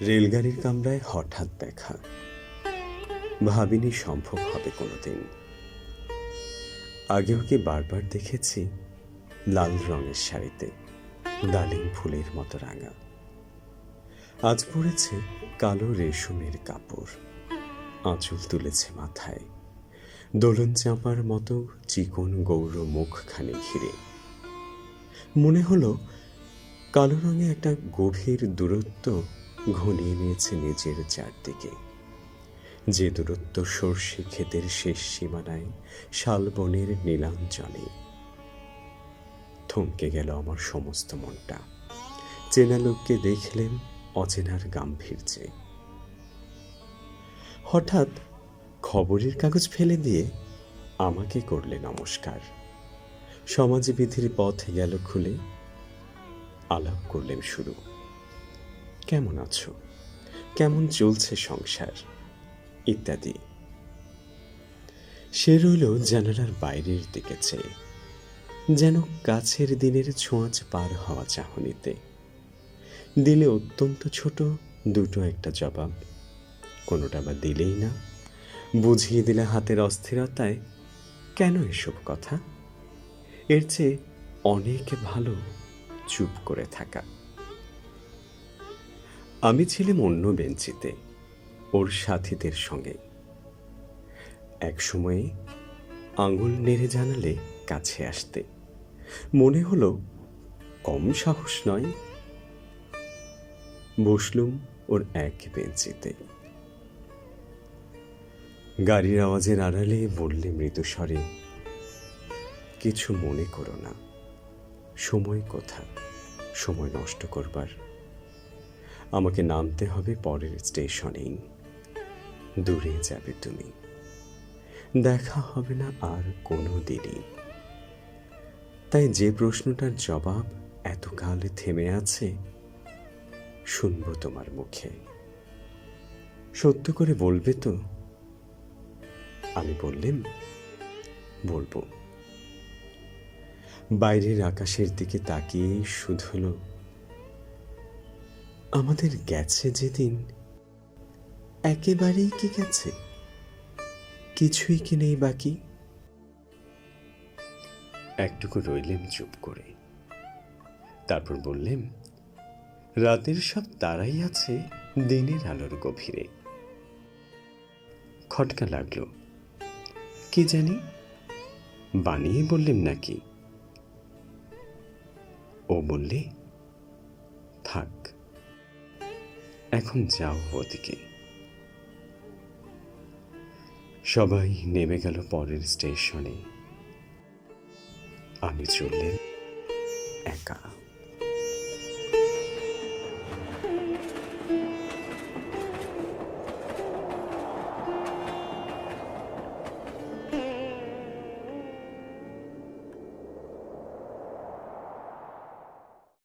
রেলগাড়ির কামরায় হঠাৎ দেখা, ভাবিনি সম্ভব হবে কোনোদিন। আগেও কি বারবার দেখেছি লাল রঙের শাড়িতে ডালিম ফুলের মতো রাঙা। আজ পড়েছে কালো রেশমের কাপড়, আঁচল তুলেছে মাথায়, দোলন চাঁপার মতো চিকন গৌর মুখখানি ঘিরে। মনে হলো কালো রঙে একটা গভীর দূরত্ব ঘনিয়ে নিয়েছে নিজের চারদিকে, যে দূরত্ব সর্ষে ক্ষেতের শেষ সীমানায় শালবনের নীলাঞ্জনে। থমকে গেল আমার সমস্ত মনটা। চেনা লোককে দেখলেন অচেনার গাম্ভীর্যে। হঠাৎ খবরের কাগজ ফেলে দিয়ে আমাকে করলে নমস্কার। সমাজবিধির পথ গেল খুলে, আলাপ করলেন শুরু। কেমন আছো, কেমন চলছে সংসার, ইত্যাদি। সে রইল জানালার বাইরের দিকে চেয়ে, যেন কাছের দিনের ছোঁয়াচ পার হওয়া চাহনিতে। দিলে অত্যন্ত ছোট দুটো একটা জবাব, কোনোটা বা দিলেই না। বুঝিয়ে দিলে হাতের অস্থিরতায়, কেন এসব কথা? এর চেয়ে অনেক ভালো চুপ করে থাকা। আমি ছিলাম অন্য বেঞ্চিতে, ওর সাথীদের সঙ্গে। এক সময়ে আঙুল নেড়ে জানালে কাছে আসতে, মনে হলো কম সাহস নয়। বসলুম ওর এক বেঞ্চিতে। গাড়ির আওয়াজের আড়ালে বললে মৃদু স্বরে, কিছু মনে করো না, সময় কোথা সময় নষ্ট করবার। আমাকে নামতে হবে পরের স্টেশনেই, দূরে যাবে তুমি, দেখা হবে না আর কোনো দিনই। তাই যে প্রশ্নটার জবাব এতকাল থেমে আছে, শুনবো তোমার মুখে। সত্য করে বলবে তো? আমি বললেম, বলবো। বাইরের আকাশের দিকে তাকিয়ে শুধল, আমাদের গেছে যেদিন, একেবারেই কি গেছে? কিছুই কি নেই বাকি? একটুকু রইলেম চুপ করে। তারপর বললেম, রাতের সব তারাই আছে দিনের আলোর গভীরে। খটকা লাগলো, কি জানি বানিয়ে বললেম নাকি? ও বললে, থাক, এখন যাও ওদিকে। সবাই নেমে গেল পরের স্টেশনে, আমি চললেন একা।